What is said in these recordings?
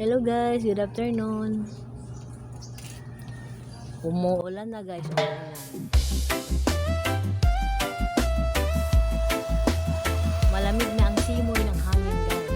Hello guys, good afternoon. Umuulan na guys, umuulan. Malamig na ang simoy ng hangin guys.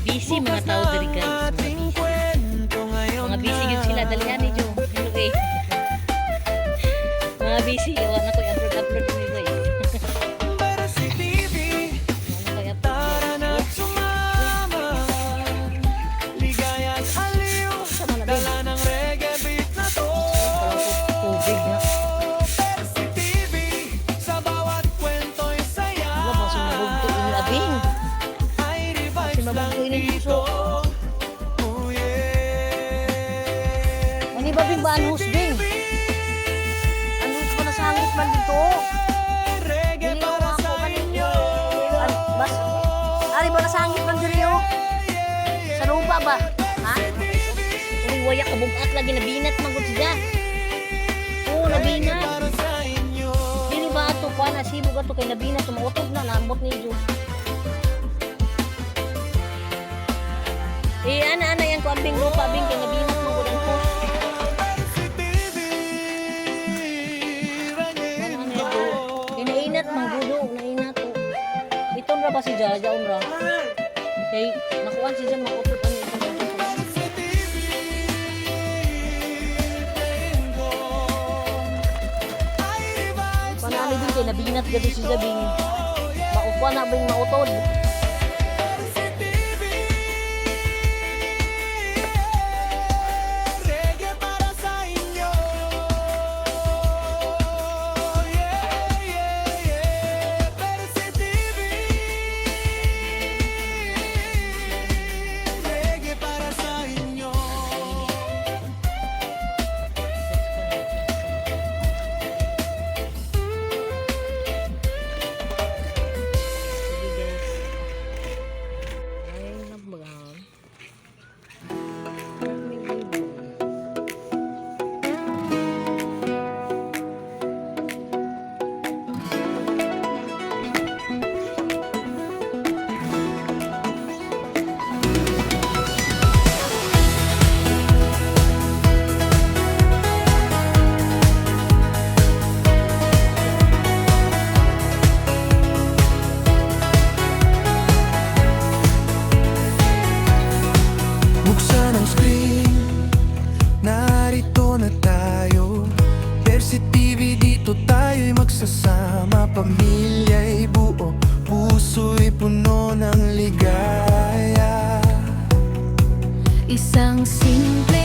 Busy mga tao dari guys. Mga busy yun sila. Dalihan ni Jo. Okay. Mga busy. Iwan na ko i-upload ni guys. Ani ba bing banhus bing? Anhus pa na sangit man dito. Dili ko ako kaninyo. Bas. Ari ba na sangit man diri oh? Sa lupa ba? Ha? Uy waya ka bugat lagi nabinat man gud siya. Oo nabinat. Dili ba ato pa na sibog ato kay nabinat tumautog na nambot ni Jo. Ana yang ko ambing lupa bing kay nabinat mo gud ang post. Inainat mang gudo, nainat to. Iton ra ba si Jaja umra? Kay nakuan si Jaja makupot ang ito. Panali din kay nabinat gado si Jaja bing. Maukuan na bing mautod. Magsasama, pamilya'y buo, puso'y puno ng ligaya. Isang simple